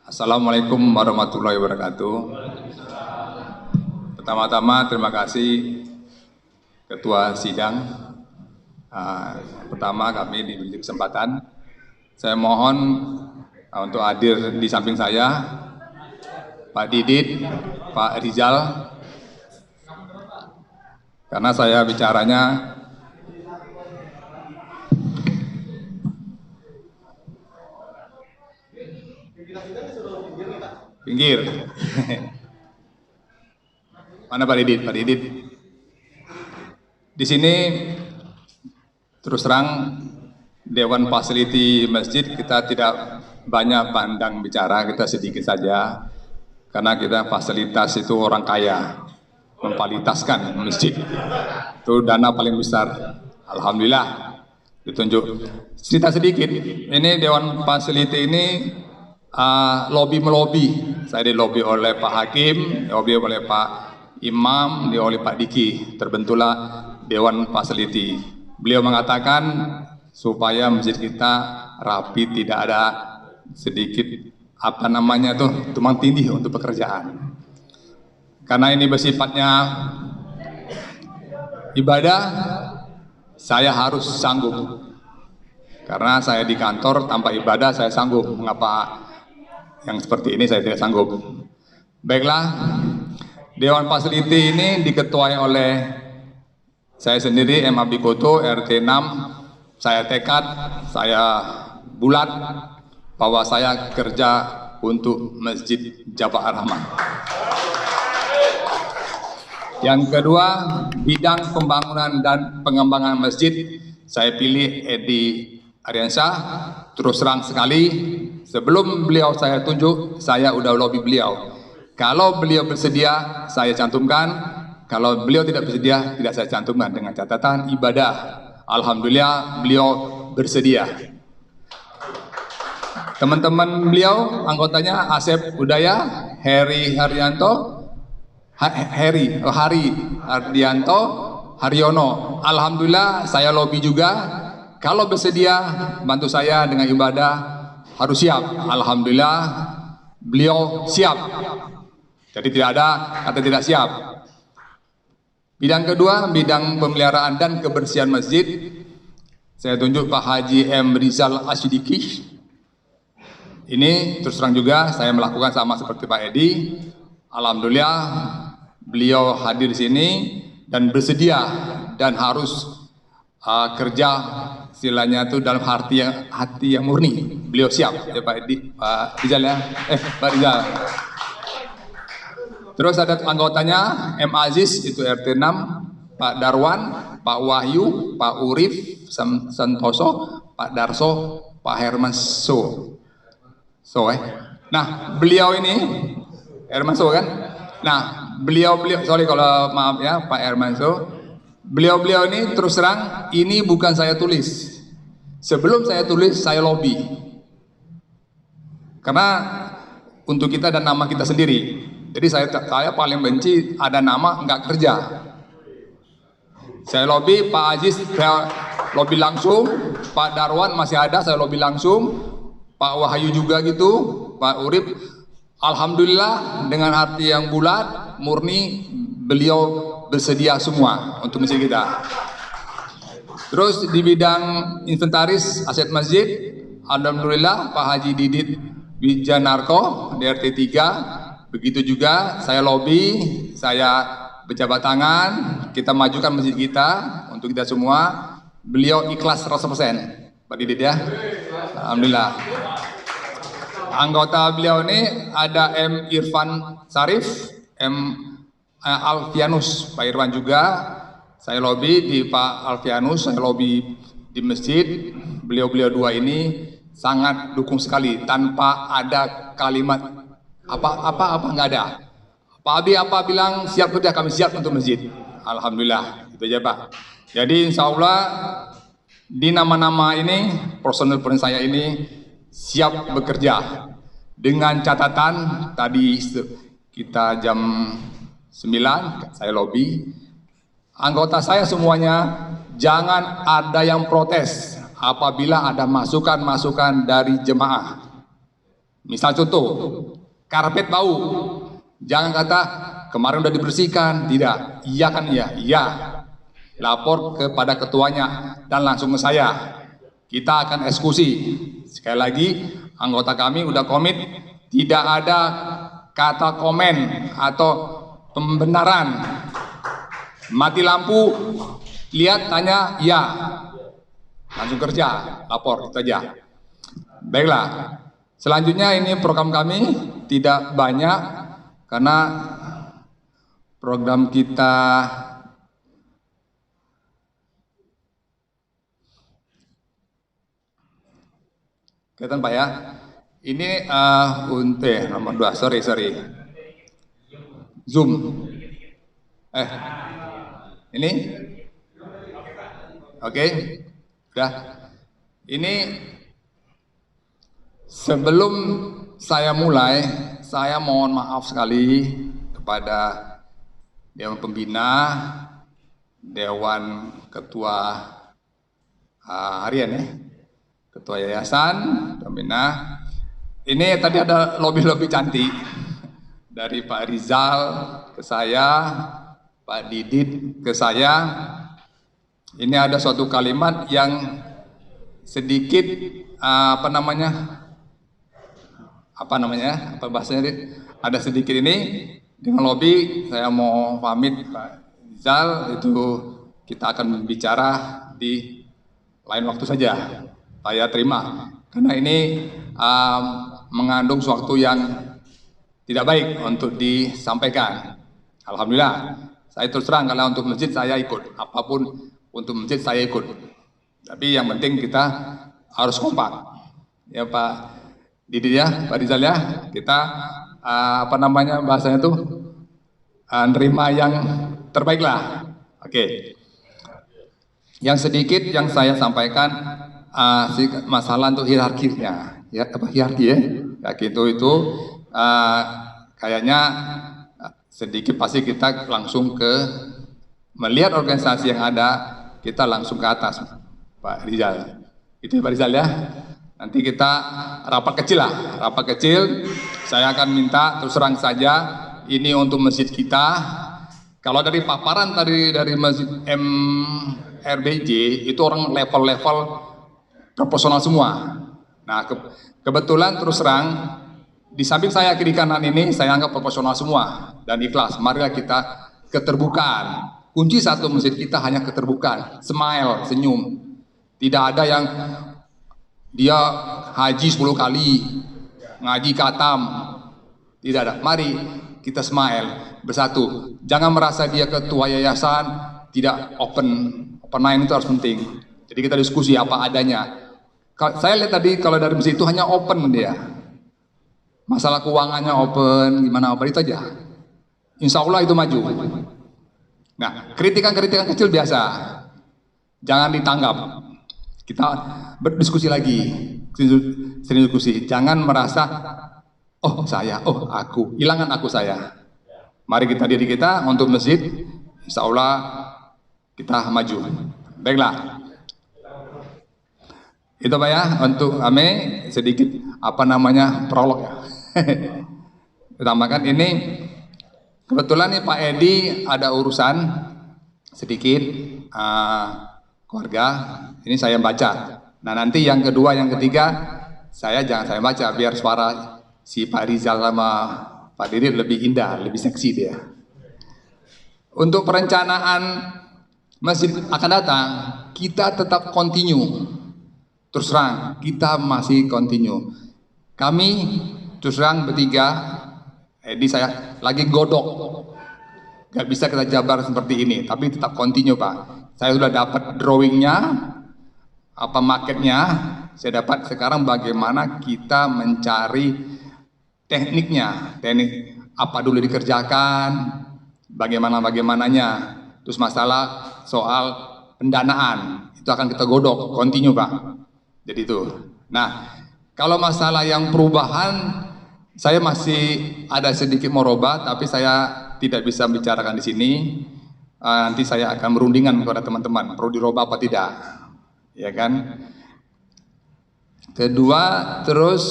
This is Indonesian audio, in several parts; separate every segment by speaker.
Speaker 1: Assalamualaikum warahmatullahi wabarakatuh. Pertama-tama terima kasih Ketua Sidang. Pertama kami diberi kesempatan. Saya mohon untuk hadir di samping saya Pak Didit, Pak Rizal, karena saya bicaranya pinggir. Mana Pak Didit? Pak Didit. Di sini terus terang Dewan Fasiliti Masjid kita tidak banyak pandang bicara, kita sedikit saja. Karena kita fasilitas itu orang kaya, memfasilitaskan masjid. Itu dana paling besar. Alhamdulillah ditunjuk. Cerita sedikit, ini Dewan Fasiliti ini lobby-melobi. Saya dilobi oleh Pak Hakim, dilobi oleh Pak Imam, dilobi oleh Pak Diki. Terbentuklah Dewan Fasiliti. Beliau mengatakan supaya masjid kita rapi, tidak ada sedikit tumpang tindih untuk pekerjaan. Karena ini bersifatnya ibadah, saya harus sanggup. Karena saya di kantor tanpa ibadah saya sanggup. Mengapa yang seperti ini saya tidak sanggup? Baiklah, Dewan Fasiliti ini diketuai oleh saya sendiri, M. Abdi Koto, RT 6. Saya tekad, saya bulat bahwa saya kerja untuk Masjid Jabal Ar-Rahman. Yang kedua, bidang pembangunan dan pengembangan masjid, saya pilih Edi Aryansyah. Terus terang sekali, sebelum beliau saya tunjuk, saya udah lobby beliau. Kalau beliau bersedia, saya cantumkan. Kalau beliau tidak bersedia, tidak saya cantumkan dengan catatan ibadah. Alhamdulillah beliau bersedia. Teman-teman beliau, anggotanya Asep Udaya, Heri Hardianto, Hari Hardianto, Haryono. Alhamdulillah saya lobby juga. Kalau bersedia bantu saya dengan ibadah harus siap. Alhamdulillah beliau siap. Jadi tidak ada kata tidak siap. Bidang kedua, bidang pemeliharaan dan kebersihan masjid. Saya tunjuk Pak Haji M. Rizal Asyidiki. Ini terus terang juga saya melakukan sama seperti Pak Edi. Alhamdulillah beliau hadir di sini dan bersedia dan harus kerja istilahnya itu dalam hati yang murni. Beliau siap ya Pak Edi, Pak Rizal ya. Pak Rizal. Terus ada anggotanya M. Aziz itu RT 6, Pak Darwan, Pak Wahyu, Pak Urif Santoso, Pak Darso, Pak Herman Nah, beliau ini Herman kan? Nah, beliau sorry kalau maaf ya Pak Herman beliau ini terus terang ini bukan saya tulis. Sebelum saya tulis saya lobby. Karena untuk kita dan nama kita sendiri. Jadi saya paling benci ada nama nggak kerja. Saya lobby Pak Aziz, saya lobby langsung. Pak Darwan masih ada, saya lobby langsung. Pak Wahyu juga gitu, Pak Urip. Alhamdulillah dengan hati yang bulat, murni, beliau bersedia semua untuk masjid kita. Terus di bidang inventaris aset masjid, alhamdulillah Pak Haji Didit Wijanarko di RT 3. Begitu juga saya lobby, saya berjabat tangan, kita majukan masjid kita untuk kita semua. Beliau ikhlas 100%, Pak Didit ya. Alhamdulillah. Anggota beliau ini ada M. Irfan Sarif, M. Alfianus, Pak Irwan juga. Saya lobby di Pak Alfianus, saya lobby di masjid. Beliau dua ini sangat dukung sekali tanpa ada kalimat apa nggak ada. Pak Abi apa bilang siap kerja, kami siap untuk masjid. Alhamdulillah itu aja Pak. Jadi insya Allah di nama-nama ini personel saya ini siap bekerja dengan catatan tadi kita jam 9 saya lobby anggota saya semuanya jangan ada yang protes apabila ada masukan-masukan dari jemaah. Misal contoh, karpet bau, jangan kata kemarin udah dibersihkan, tidak. Iya kan ya, iya. Lapor kepada ketuanya dan langsung ke saya. Kita akan eksekusi. Sekali lagi, anggota kami udah komit, tidak ada kata komen atau pembenaran. Mati lampu, lihat, tanya, ya. Langsung kerja, lapor, itu aja. Baiklah. Selanjutnya ini program kami tidak banyak karena program kita kelihatan Pak ya. Ini untuk nomor 2, sorry. Zoom. Ini? Oke. Udah. Ini sebelum saya mulai, saya mohon maaf sekali kepada Dewan Pembina, Dewan Ketua Harian ya, Ketua Yayasan, Pembina. Ini tadi ada lobby-lobby cantik dari Pak Rizal ke saya, Pak Didit ke saya. Ini ada suatu kalimat yang sedikit apa bahasanya, ada sedikit ini dengan lobby. Saya mau pamit Pak Rizal, itu kita akan berbicara di lain waktu saja. Saya terima karena ini mengandung suatu yang tidak baik untuk disampaikan. Alhamdulillah, saya terus terang kalau untuk masjid saya ikut, apapun untuk masjid saya ikut. Tapi yang penting kita harus kompak, ya Pak Didi ya, Pak Rizal ya. Kita bahasanya tuh nerima yang terbaik lah. Oke. Yang sedikit yang saya sampaikan masalah untuk hierarkinya, ya hierarki ya. Itu kayaknya sedikit pasti kita langsung ke melihat organisasi yang ada, kita langsung ke atas Pak Rizal. Itu ya Pak Rizal ya. Nanti kita rapat kecil lah, rapat kecil. Saya akan minta terus terang saja, ini untuk masjid kita. Kalau dari paparan tadi dari masjid MRBJ itu orang level-level proporsional semua. Nah kebetulan terus terang di samping saya kiri kanan ini saya anggap proporsional semua dan ikhlas. Marilah kita keterbukaan. Kunci satu masjid kita hanya keterbukaan, smile, senyum. Tidak ada yang dia haji 10 kali, ngaji khatam. Tidak ada. Mari kita smile bersatu. Jangan merasa dia ketua yayasan, tidak open mind, itu harus penting. Jadi kita diskusi apa adanya. Saya lihat tadi kalau dari masjid itu hanya open dia. Masalah keuangannya open, gimana open itu aja. Insya Allah itu maju. Nah, kritikan-kritikan kecil biasa. Jangan ditanggap. Kita berdiskusi lagi. Sering diskusi. Jangan merasa oh saya, oh aku, hilangan aku saya. Mari kita diri kita untuk masjid, insya Allah kita maju. Baiklah. Itu Pak ya, untuk kami sedikit prolog ya. Utamakan ini kebetulan nih Pak Edi ada urusan sedikit keluarga, ini saya baca. Nah nanti yang kedua, yang ketiga jangan saya baca, biar suara si Pak Rizal sama Pak Diri lebih indah, lebih seksi dia. Untuk perencanaan masjid akan datang, kita tetap continue. Terus terang, kita masih continue. Kami terus terang bertiga, Edi saya lagi godok. Gak bisa kita jabar seperti ini, tapi tetap continue Pak. Saya sudah dapat drawingnya, marketnya. Saya dapat sekarang bagaimana kita mencari tekniknya, teknik apa dulu dikerjakan, bagaimananya. Terus masalah soal pendanaan, itu akan kita godok, continue Pak. Jadi itu. Nah, kalau masalah yang perubahan, saya masih ada sedikit merubah, tapi saya tidak bisa bicarakan di sini. Nanti saya akan merundingkan kepada teman-teman, perlu dirubah apa tidak, ya kan? Kedua, terus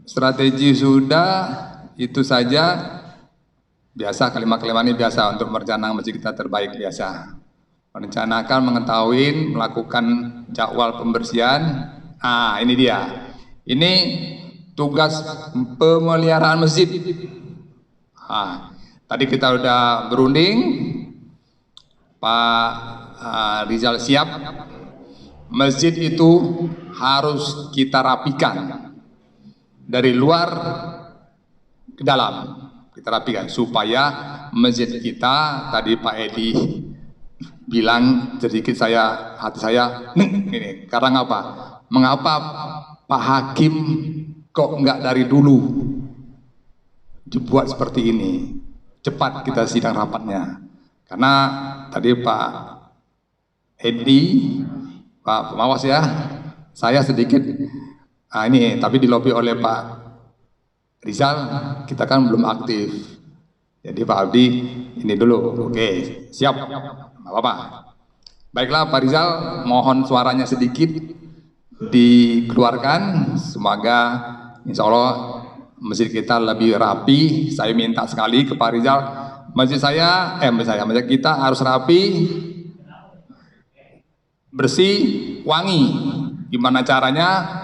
Speaker 1: Strategi sudah, itu saja. Biasa, kalimat-kalimat ini biasa untuk merencanakan masjid kita terbaik biasa. Merencanakan, mengetahui, melakukan jadwal pembersihan. Ini dia. Ini tugas pemeliharaan masjid. Tadi kita udah berunding, Pak Rizal siap. Masjid itu harus kita rapikan dari luar ke dalam. Kita rapikan supaya masjid kita, tadi Pak Edi bilang sedikit hati saya ini, karena apa? Mengapa Pak Hakim kok enggak dari dulu dibuat seperti ini? Cepat kita sidang rapatnya. Karena tadi Pak Edi, Pak Pemawas ya, saya sedikit ini tapi dilobi oleh Pak Rizal, kita kan belum aktif. Jadi Pak Abdi ini dulu. Oke, siap. Nggak apa-apa. Baiklah Pak Rizal, mohon suaranya sedikit dikeluarkan. Semoga insya Allah masjid kita lebih rapi. Saya minta sekali ke Pak Rizal, masjid kita harus rapi, bersih, wangi. Gimana caranya?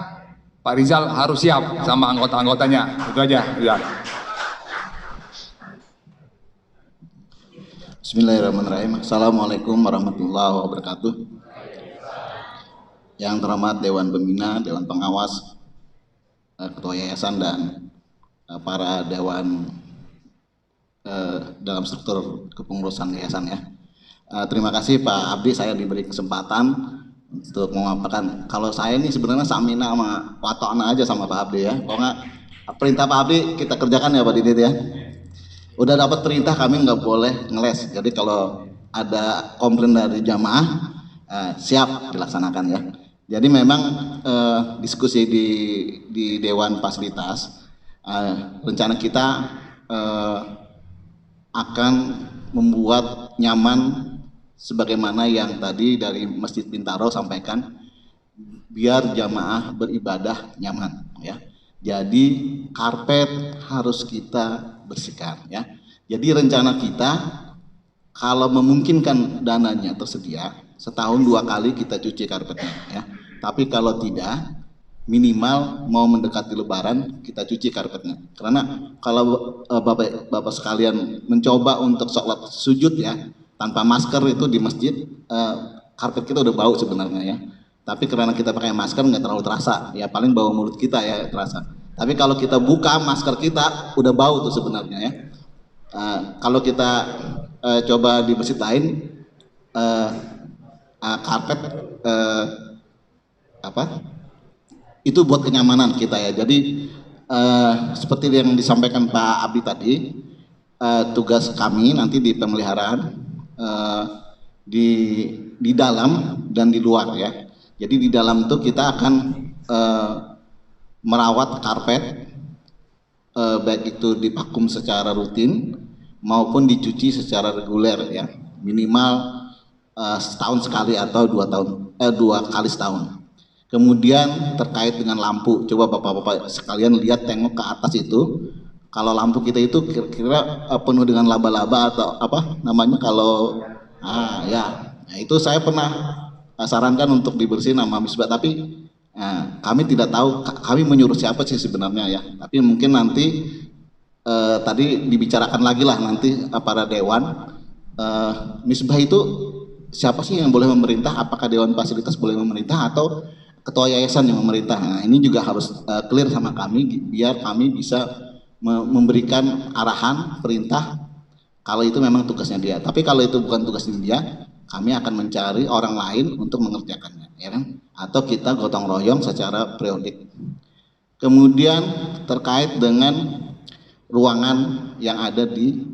Speaker 1: Pak Rizal harus siap sama anggota-anggotanya. Itu aja. Ya.
Speaker 2: Bismillahirrahmanirrahim. Assalamualaikum warahmatullahi wabarakatuh. Yang terhormat Dewan Pembina, Dewan Pengawas, Ketua Yayasan dan para Dewan dalam struktur kepengurusan Yayasan ya. Terima kasih Pak Abdi, saya diberi kesempatan untuk memaparkan. Kalau saya ini sebenarnya samina sama watokna aja sama Pak Abdi ya. Pokoknya perintah Pak Abdi kita kerjakan ya Pak Didit ya. Udah dapat perintah kami nggak boleh ngeles. Jadi kalau ada komplain dari jamaah siap dilaksanakan ya. Jadi memang diskusi di Dewan Fasilitas rencana kita akan membuat nyaman sebagaimana yang tadi dari Masjid Bintaro sampaikan, biar jamaah beribadah nyaman ya. Jadi karpet harus kita bersihkan ya. Jadi rencana kita kalau memungkinkan dananya tersedia, setahun 2 kali kita cuci karpetnya ya. Tapi kalau tidak, minimal mau mendekati Lebaran kita cuci karpetnya. Karena kalau Bapak sekalian mencoba untuk sholat sujud ya tanpa masker itu di masjid, karpet kita udah bau sebenarnya ya. Tapi karena kita pakai masker nggak terlalu terasa, ya paling bau mulut kita ya terasa. Tapi kalau kita buka masker kita udah bau tuh sebenarnya ya. Kalau kita coba di masjid lain, karpet itu buat kenyamanan kita ya. Jadi seperti yang disampaikan Pak Abdi tadi, tugas kami nanti di pemeliharaan di dalam dan di luar ya. Jadi di dalam itu kita akan merawat karpet, baik itu divakum secara rutin maupun dicuci secara reguler ya, minimal setahun sekali atau 2 kali setahun. Kemudian terkait dengan lampu, coba bapak-bapak sekalian lihat, tengok ke atas itu. Kalau lampu kita itu kira-kira penuh dengan laba-laba atau apa namanya kalau itu saya pernah sarankan untuk dibersihin sama Misbah, tapi kami tidak tahu kami menyuruh siapa sih sebenarnya ya. Tapi mungkin nanti tadi dibicarakan lagi lah nanti para dewan, Misbah itu siapa sih yang boleh memerintah? Apakah Dewan Fasilitas boleh memerintah atau ketua yayasan yang memerintah? Nah, ini juga harus clear sama kami biar kami bisa memberikan arahan, perintah kalau itu memang tugasnya dia. Tapi kalau itu bukan tugasnya dia, kami akan mencari orang lain untuk mengerjakannya, ya kan? Atau kita gotong royong secara periodik. Kemudian terkait dengan ruangan yang ada di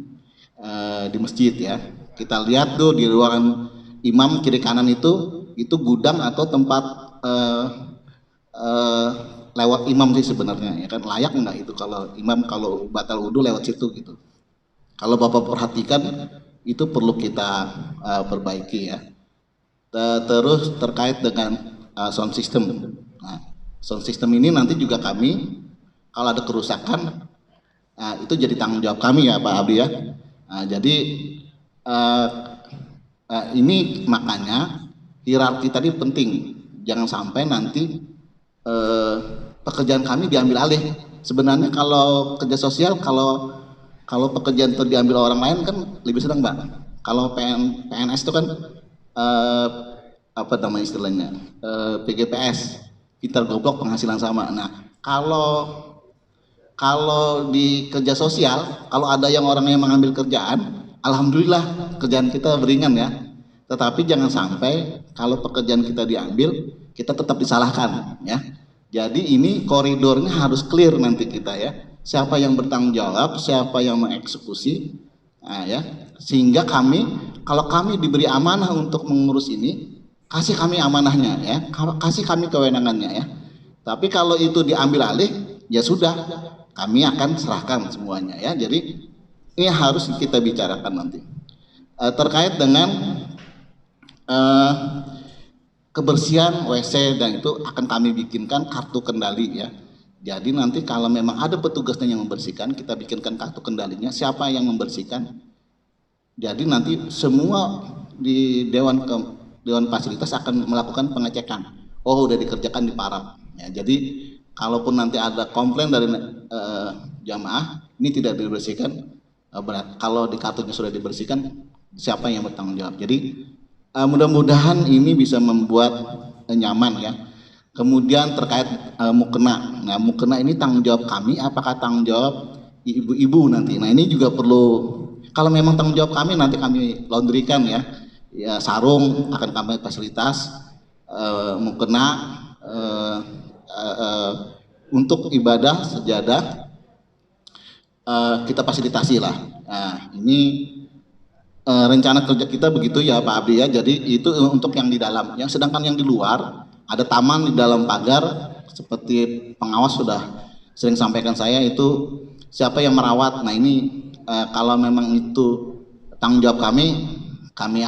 Speaker 2: masjid ya, kita lihat tuh di ruangan imam kiri kanan itu gudang atau tempat lewat imam sih sebenarnya ya kan, layak nggak itu kalau imam kalau batal wudhu lewat situ gitu. Kalau Bapak perhatikan itu perlu kita perbaiki ya. Terus terkait dengan sound system. Nah, sound system ini nanti juga kami kalau ada kerusakan, itu jadi tanggung jawab kami ya Pak Abdi ya. Jadi ini makanya hierarki tadi penting, jangan sampai nanti pekerjaan kami diambil alih. Sebenarnya kalau kerja sosial, kalau pekerjaan itu diambil orang lain kan lebih senang Mbak. Kalau PNS itu kan apa namanya istilahnya, PGPS, pintar goblok penghasilan sama. Nah kalau di kerja sosial, kalau ada yang orang yang mengambil kerjaan, alhamdulillah kerjaan kita beringan ya. Tetapi jangan sampai kalau pekerjaan kita diambil, kita tetap disalahkan ya. Jadi ini koridornya harus clear nanti kita ya. Siapa yang bertanggung jawab, siapa yang mengeksekusi, ya. Sehingga kalau kami diberi amanah untuk mengurus ini, kasih kami amanahnya ya, kasih kami kewenangannya ya. Tapi kalau itu diambil alih, ya sudah, kami akan serahkan semuanya ya. Jadi ini harus kita bicarakan nanti. Terkait dengan kebersihan WC dan itu akan kami bikinkan kartu kendali ya. Jadi nanti kalau memang ada petugasnya yang membersihkan, kita bikinkan kartu kendalinya siapa yang membersihkan. Jadi nanti semua di dewan fasilitas akan melakukan pengecekan. Oh udah dikerjakan di Parab. Ya, jadi kalaupun nanti ada komplain dari jamaah ini tidak dibersihkan, kalau di kartunya sudah dibersihkan siapa yang bertanggung jawab. Jadi mudah-mudahan ini bisa membuat nyaman ya. Kemudian terkait mukena. Nah, mukena ini tanggung jawab kami, apakah tanggung jawab ibu-ibu nanti. Nah, ini juga perlu, kalau memang tanggung jawab kami nanti kami laundrykan ya. Ya sarung akan kami fasilitas, mukena untuk ibadah sejadah kita fasilitasi lah. Nah, ini rencana kerja kita begitu ya Pak Abdi ya. Jadi itu untuk yang di dalam. Yang sedangkan yang di luar ada taman di dalam pagar seperti pengawas sudah sering sampaikan saya itu siapa yang merawat. Nah ini kalau memang itu tanggung jawab kami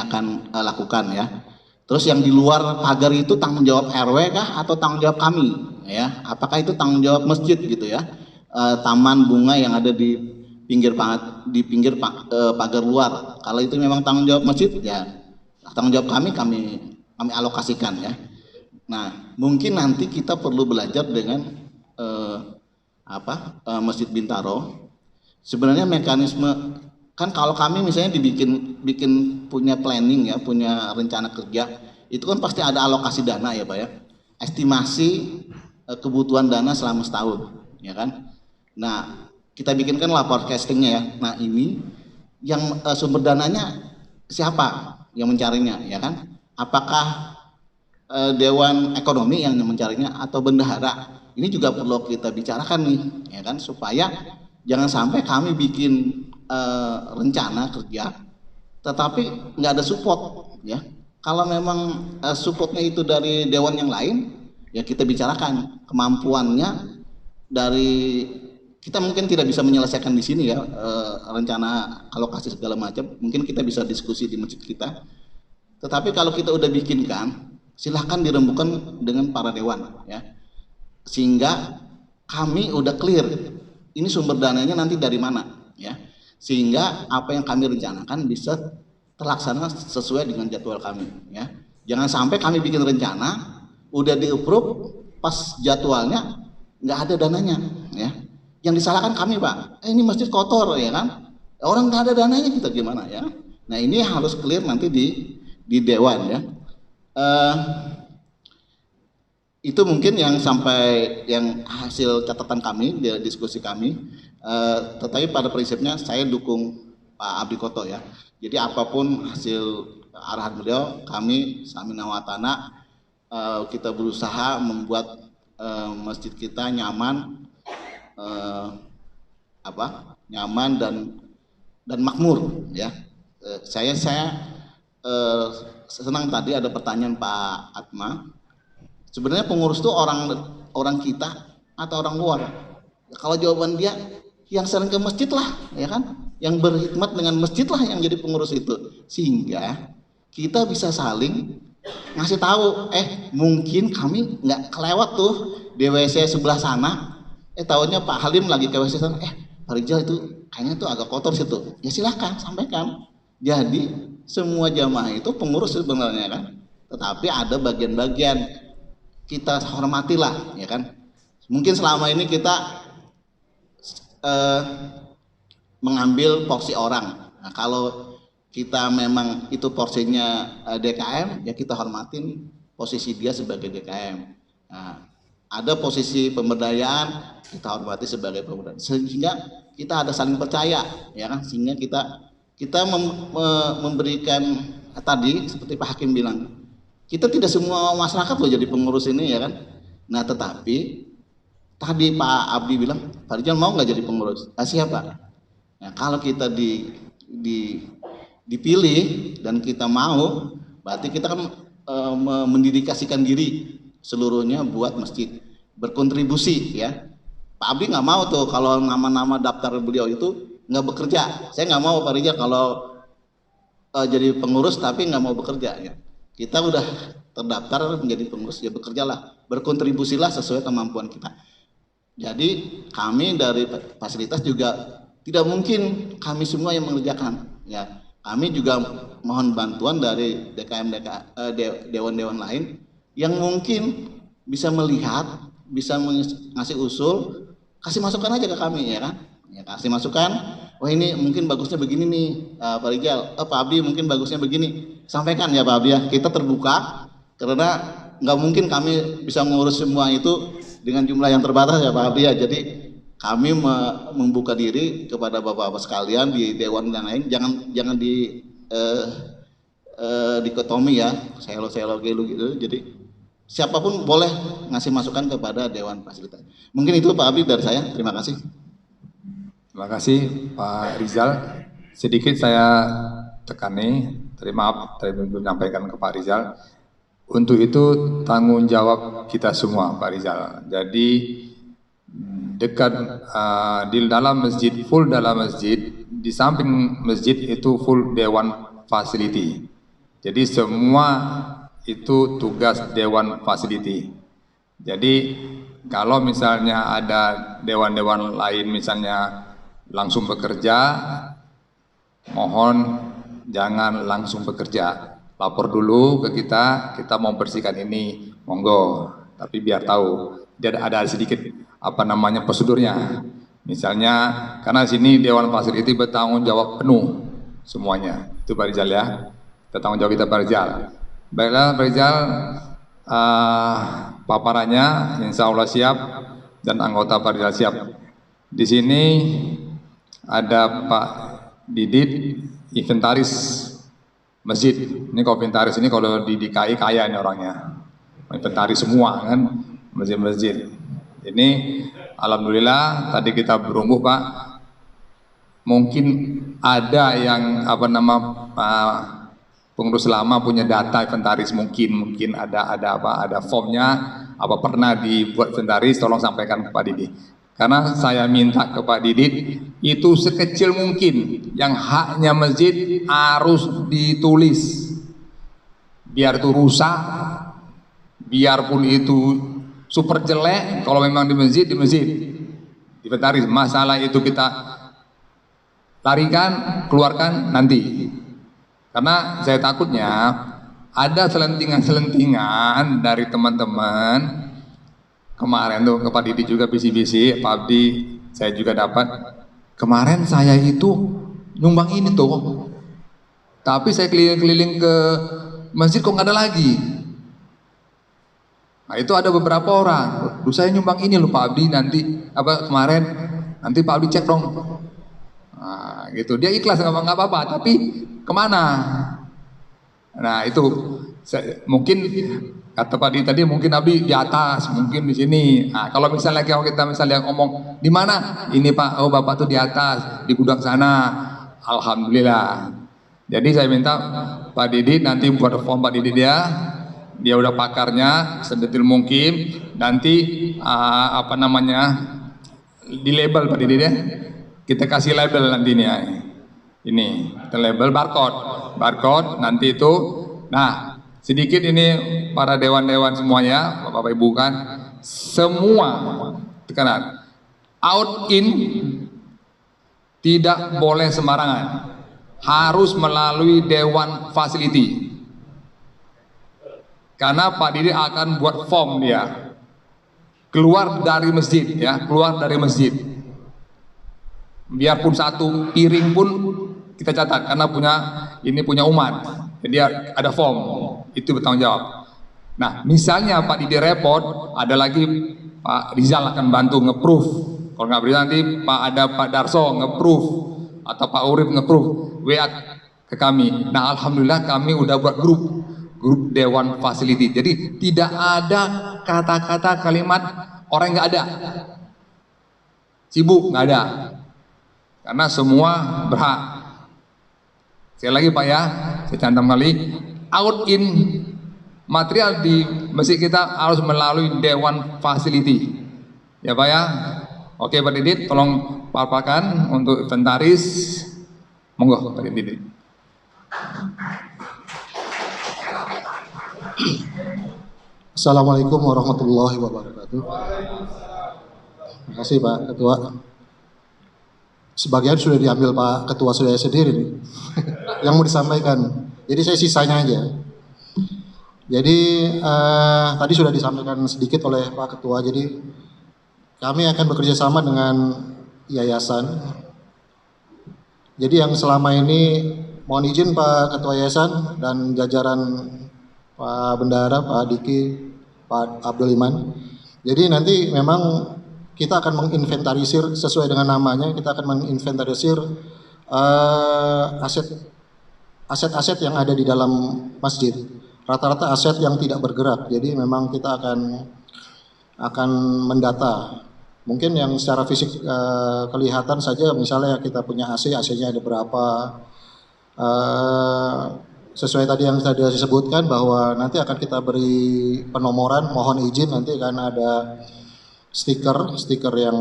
Speaker 2: akan lakukan ya. Terus yang di luar pagar itu tanggung jawab RW kah atau tanggung jawab kami ya? Apakah itu tanggung jawab masjid gitu ya? Taman bunga yang ada di pinggir pagar luar. Kalau itu memang tanggung jawab masjid ya tanggung jawab kami alokasikan ya. Nah mungkin nanti kita perlu belajar dengan Masjid Bintaro. Sebenarnya mekanisme kan kalau kami misalnya bikin punya planning ya, punya rencana kerja itu kan pasti ada alokasi dana ya Pak ya, estimasi kebutuhan dana selama setahun ya kan. Nah kita bikinkan lah forecastingnya ya. Nah ini yang sumber dananya siapa yang mencarinya ya kan? Apakah Dewan Ekonomi yang mencarinya atau bendahara? Ini juga perlu kita bicarakan nih ya kan, supaya jangan sampai kami bikin rencana kerja tetapi nggak ada support ya. Kalau memang supportnya itu dari dewan yang lain ya kita bicarakan kemampuannya dari. Kita mungkin tidak bisa menyelesaikan di sini ya rencana alokasi segala macam. Mungkin kita bisa diskusi di masjid kita. Tetapi kalau kita udah bikinkan, silahkan dirembukan dengan para dewan ya. Sehingga kami udah clear ini sumber dananya nanti dari mana ya. Sehingga apa yang kami rencanakan bisa terlaksana sesuai dengan jadwal kami ya. Jangan sampai kami bikin rencana udah di-approve pas jadwalnya nggak ada dananya ya. Yang disalahkan kami Pak, ini masjid kotor ya kan, orang nggak ada dananya kita gimana ya. Nah ini harus clear nanti di dewan ya. Itu mungkin yang hasil catatan kami di diskusi kami. Tetapi pada prinsipnya saya dukung Pak Abdi Koto ya. Jadi apapun hasil arahan beliau, kami Samina Watana kita berusaha membuat masjid kita nyaman. Nyaman dan makmur ya. Saya senang tadi ada pertanyaan Pak Atma. Sebenarnya pengurus itu orang kita atau orang luar? Kalau jawaban dia yang sering ke masjid lah ya kan, yang berkhidmat dengan masjid lah yang jadi pengurus itu. Sehingga kita bisa saling ngasih tahu mungkin kami nggak kelewat tuh di WC sebelah sana. Tahunya Pak Halim lagi ke WC sana, Pak Rijal itu kayaknya tuh agak kotor situ. Ya silahkan sampaikan. Jadi semua jamaah itu pengurus sebenarnya kan. Tetapi ada bagian-bagian kita hormatilah ya kan. Mungkin selama ini kita mengambil porsi orang. Nah, kalau kita memang itu porsinya DKM, ya kita hormatin posisi dia sebagai DKM. Nah, ada posisi pemberdayaan, kita hormati sebagai pemberdayaan. Sehingga kita ada saling percaya, ya kan? Sehingga kita memberikan tadi seperti Pak Hakim bilang, kita tidak semua masyarakat loh jadi pengurus ini ya kan. Nah tetapi tadi Pak Abdi bilang, Pak Rijal mau nggak jadi pengurus? Siapa? Nah kalau kita dipilih dan kita mau, berarti kita kan mendedikasikan diri seluruhnya buat masjid, berkontribusi ya. Pak Abdi nggak mau tuh kalau nama-nama daftar beliau itu nggak bekerja. Saya nggak mau Pak Rijal kalau jadi pengurus tapi nggak mau bekerja ya. Kita udah terdaftar menjadi pengurus, ya bekerjalah, berkontribusilah sesuai kemampuan kita. Jadi kami dari fasilitas juga tidak mungkin kami semua yang mengerjakan ya. Kami juga mohon bantuan dari dewan-dewan lain yang mungkin bisa melihat, bisa ngasih usul, kasih masukan aja ke kami ya kan. Ya, kasih masukan, wah ini mungkin bagusnya begini nih Pak Rijal, Pak Abdi mungkin bagusnya begini, sampaikan ya Pak Abdi ya, kita terbuka karena nggak mungkin kami bisa ngurus semua itu dengan jumlah yang terbatas ya Pak Abdi ya. Jadi kami membuka diri kepada bapak-bapak sekalian di dewan yang lain, jangan dikotomi ya, selo gelu gitu. Jadi siapapun boleh ngasih masukan kepada dewan fasilitas. Mungkin itu Pak Abdi dari saya, terima kasih.
Speaker 1: Terima kasih Pak Rizal. Sedikit saya tekani, maaf tadi belum menyampaikan ke Pak Rizal. Untuk itu tanggung jawab kita semua Pak Rizal. Jadi dekat di dalam masjid, full dalam masjid, di samping masjid itu full dewan facility. Jadi semua itu tugas dewan facility. Jadi kalau misalnya ada dewan-dewan lain misalnya langsung bekerja, mohon jangan langsung bekerja. Lapor dulu ke kita mau bersihkan ini, monggo. Tapi biar tahu, ada sedikit prosedurnya. Misalnya, karena sini Dewan Fasiliti bertanggung jawab penuh semuanya. Itu Pak Rizal ya, kita tanggung jawab kita Pak Rizal. Baiklah Pak Rizal, paparannya insya Allah siap dan anggota Pak Rizal siap. Di sini ada Pak Didit, inventaris masjid. Ini kalau inventaris ini kalau di DKI kaya ini orangnya, inventaris semua kan masjid-masjid. Ini alhamdulillah tadi kita berumbuh Pak. Mungkin ada yang pengurus lama punya data inventaris, mungkin ada formnya, pernah dibuat inventaris, tolong sampaikan ke Pak Didit. Karena saya minta ke Pak Didit itu sekecil mungkin yang haknya masjid harus ditulis, biar itu rusak, biarpun itu super jelek, kalau memang di masjid inventaris. Masalah itu kita larikan, keluarkan nanti. Karena saya takutnya ada selentingan dari teman-teman. Kemarin tuh ke Pak Didi juga bisi-bisi, Pak Abdi saya juga dapat. Kemarin saya itu nyumbang ini tuh, tapi saya keliling-keliling ke masjid kok nggak ada lagi. Nah itu ada beberapa orang, saya nyumbang ini loh Pak Abdi, nanti kemarin nanti Pak Abdi cek dong. Nah gitu, dia ikhlas nggak apa-apa, tapi kemana? Nah itu mungkin kata Pak Didi tadi, mungkin Abdi di atas, mungkin di sini. Nah, kalau misalnya kita ngomong di mana? Ini Pak, oh Bapak tuh di atas, di gudang sana. Alhamdulillah. Jadi saya minta Pak Didi nanti buat form Pak Didi dia udah pakarnya sedetil mungkin. Nanti di label Pak Didi kita kasih label nanti ini ya. Ini kita label barcode nanti itu. Nah sedikit ini para dewan-dewan semuanya, Bapak Ibu kan, semua tekanan. Out in tidak boleh sembarangan, harus melalui Dewan Fasiliti. Karena Pak Didi akan buat form dia. Keluar dari masjid ya, keluar dari masjid. Biarpun satu piring pun kita catat karena ini punya umat. Jadi ada form, itu bertanggung jawab. Nah, misalnya Pak Didi repot, ada lagi Pak Rizal akan bantu nge-proof. Kalau nggak bisa nanti ada Pak Darso nge-proof atau Pak Urip nge-proof, WA ke kami. Nah, alhamdulillah kami udah buat grup Dewan Fasiliti. Jadi tidak ada kata-kata kalimat orang nggak ada, sibuk nggak ada, karena semua berhak. Sekali lagi Pak ya, saya cantum kali, out in material di masjid kita harus melalui Dewan Fasiliti. Ya Pak ya. Oke Pak Didit, tolong paparkan untuk inventaris. Monggo Pak Didit.
Speaker 3: Assalamualaikum warahmatullahi wabarakatuh. Terima kasih Pak Ketua. Sebagian sudah diambil Pak Ketua saya sendiri nih, yang mau disampaikan. Jadi saya sisanya aja. Jadi tadi sudah disampaikan sedikit oleh Pak Ketua. Jadi kami akan bekerja sama dengan yayasan. Jadi yang selama ini mohon izin Pak Ketua Yayasan dan jajaran Pak Bendara, Pak Diki, Pak Abdul Iman. Jadi nanti memang kita akan menginventarisir sesuai dengan namanya, kita akan menginventarisir aset-aset yang ada di dalam masjid. Rata-rata aset yang tidak bergerak. Jadi memang kita akan mendata. Mungkin yang secara fisik kelihatan saja, misalnya kita punya AC, AC-nya ada berapa. Sesuai tadi yang tadi disebutkan bahwa nanti akan kita beri penomoran, mohon izin nanti akan ada stiker yang,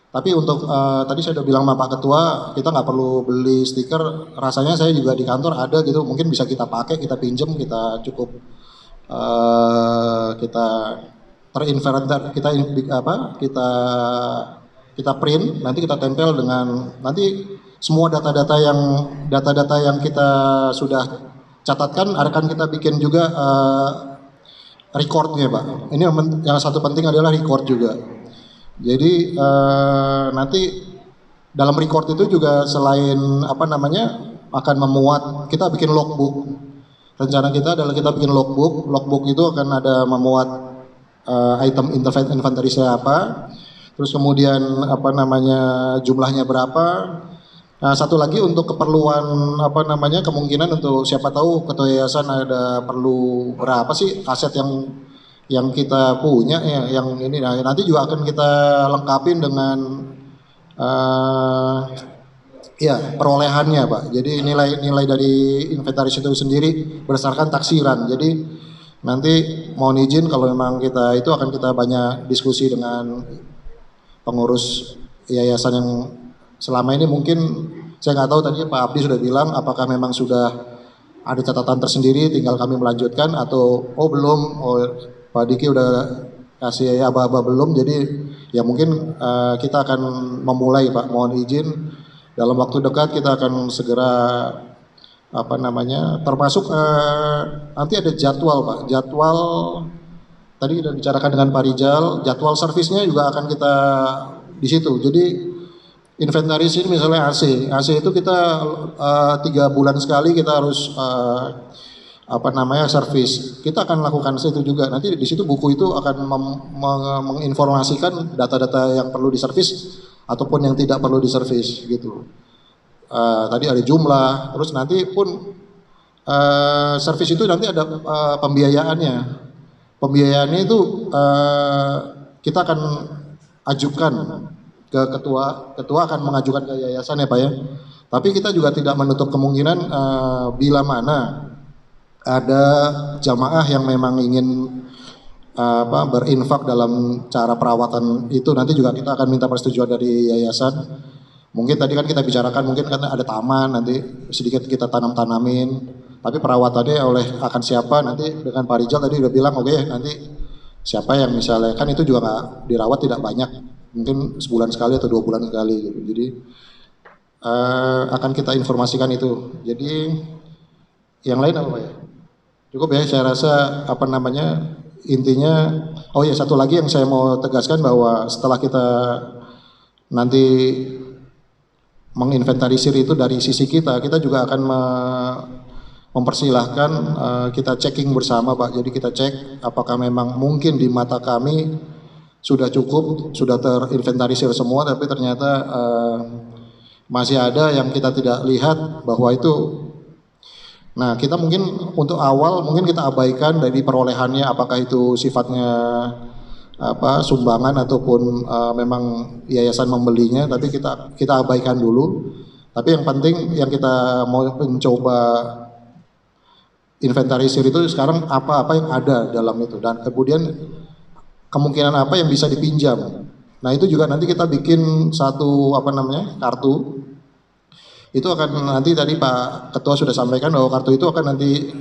Speaker 3: tapi untuk tadi saya sudah bilang sama Pak Ketua, kita nggak perlu beli stiker, rasanya saya juga di kantor ada gitu, mungkin bisa kita pakai, kita pinjem, kita cukup kita terinventarisir, kita print, nanti kita tempel dengan nanti semua data-data yang kita sudah catatkan akan kita bikin juga recordnya Pak. Ini yang satu penting adalah record juga. Jadi nanti dalam record itu juga selain akan memuat, kita bikin logbook. Rencana kita adalah kita bikin logbook. Logbook itu akan ada memuat item inventarisnya apa, terus kemudian jumlahnya berapa. Nah, satu lagi untuk keperluan kemungkinan untuk siapa tahu ketua yayasan ada perlu berapa sih aset yang kita punya ya, yang ini. Nah, nanti juga akan kita lengkapin dengan perolehannya Pak. Jadi nilai dari inventaris itu sendiri berdasarkan taksiran. Jadi nanti mohon izin kalau memang kita itu akan kita banyak diskusi dengan pengurus yayasan yang selama ini. Mungkin saya nggak tahu, tadi Pak Abdi sudah bilang apakah memang sudah ada catatan tersendiri tinggal kami melanjutkan atau belum, Pak Diki udah kasih aba-aba belum. Jadi ya mungkin kita akan memulai Pak, mohon izin dalam waktu dekat kita akan segera termasuk nanti ada jadwal Pak, jadwal tadi sudah bicarakan dengan Pak Rizal, jadwal servisnya juga akan kita di situ. Jadi inventaris ini misalnya AC itu kita 3 bulan sekali kita harus servis. Kita akan lakukan itu juga. Nanti di situ buku itu akan menginformasikan data-data yang perlu diservis ataupun yang tidak perlu diservis gitu. Tadi ada jumlah, terus nanti pun servis itu nanti ada pembiayaannya. Pembiayaannya itu kita akan ajukan ke ketua akan mengajukan ke yayasan ya Pak ya. Tapi kita juga tidak menutup kemungkinan bila mana ada jamaah yang memang ingin berinfak dalam cara perawatan itu, nanti juga kita akan minta persetujuan dari yayasan. Mungkin tadi kan kita bicarakan mungkin kan ada taman, nanti sedikit kita tanam-tanamin, tapi perawatannya akan siapa nanti dengan Pak Rizal tadi udah bilang oke, nanti siapa yang misalnya kan itu juga nggak dirawat tidak banyak, mungkin sebulan sekali atau 2 bulan sekali gitu. Jadi akan kita informasikan itu. Jadi yang lain apa Pak ya? Cukup ya, saya rasa apa namanya intinya. Oh ya, satu lagi yang saya mau tegaskan bahwa setelah kita nanti menginventarisir itu dari sisi kita juga akan mempersilahkan kita checking bersama Pak. Jadi kita cek apakah memang mungkin di mata kami sudah cukup, sudah terinventarisir semua, tapi ternyata masih ada yang kita tidak lihat bahwa itu. Nah, kita mungkin untuk awal mungkin kita abaikan dari perolehannya, apakah itu sifatnya sumbangan ataupun memang yayasan membelinya, tapi kita abaikan dulu. Tapi yang penting yang kita mau mencoba inventarisir itu sekarang apa yang ada dalam itu, dan kemudian kemungkinan apa yang bisa dipinjam. Nah, itu juga nanti kita bikin satu kartu. Itu akan nanti tadi Pak Ketua sudah sampaikan bahwa kartu itu akan nanti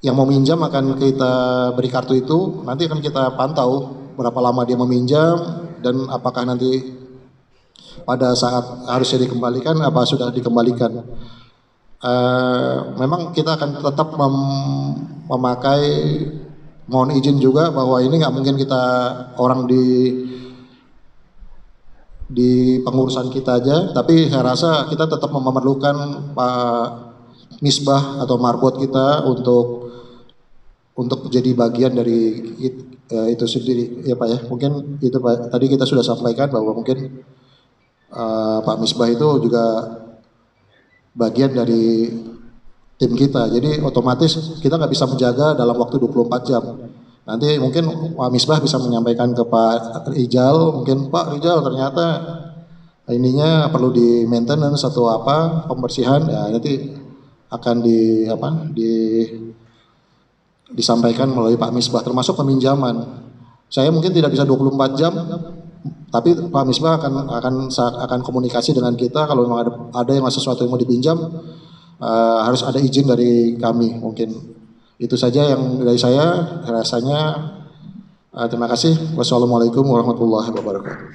Speaker 3: yang mau minjam akan kita beri kartu itu, nanti akan kita pantau berapa lama dia meminjam dan apakah nanti pada saat harusnya dikembalikan apa sudah dikembalikan. Memang kita akan tetap memakai, mohon izin juga bahwa ini nggak mungkin kita orang di pengurusan kita aja, tapi saya rasa kita tetap memerlukan Pak Misbah atau marbot kita untuk jadi bagian dari itu sendiri ya Pak ya. Mungkin itu Pak, tadi kita sudah sampaikan bahwa mungkin Pak Misbah itu juga bagian dari tim kita, jadi otomatis kita nggak bisa menjaga dalam waktu 24 jam. Nanti mungkin Pak Misbah bisa menyampaikan ke Pak Rijal, mungkin Pak Rijal ternyata ininya perlu di maintenance atau pembersihan, ya nanti akan disampaikan melalui Pak Misbah, termasuk peminjaman. Saya mungkin tidak bisa 24 jam, tapi Pak Misbah akan komunikasi dengan kita kalau memang ada yang sesuatu yang mau dipinjam, harus ada izin dari kami. Mungkin itu saja yang dari saya rasanya. Terima kasih. Wassalamualaikum warahmatullahi wabarakatuh.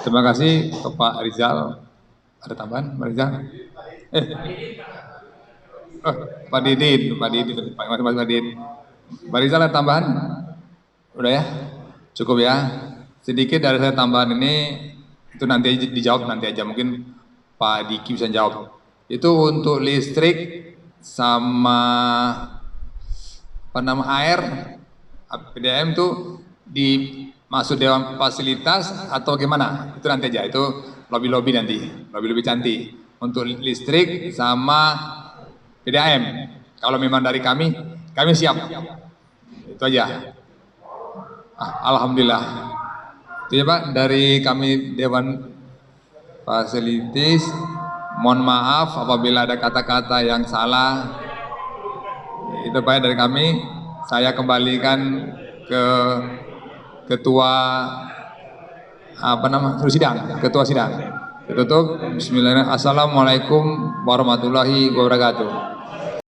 Speaker 1: Terima kasih ke Pak Rizal. Ada tambahan Pak Rizal? Pak Didin. Pak Rizal ada tambahan? Udah ya? Cukup ya? Sedikit dari saya tambahan ini, itu nanti dijawab nanti aja, mungkin Pak Diki bisa jawab. Itu untuk listrik sama air, PDAM tuh dimasuk Dewan Fasilitas atau gimana? Itu nanti aja, itu lobby nanti, cantik. Untuk listrik sama PDAM, kalau memang dari kami siap. Itu aja. Alhamdulillah. Itu ya Pak, dari kami Dewan Fasilitas. Mohon maaf apabila ada kata-kata yang salah. Itu Pak dari kami. Saya kembalikan ke ketua Ketua sidang. Tutup. Bismillahirrahmanirrahim. Assalamualaikum warahmatullahi wabarakatuh.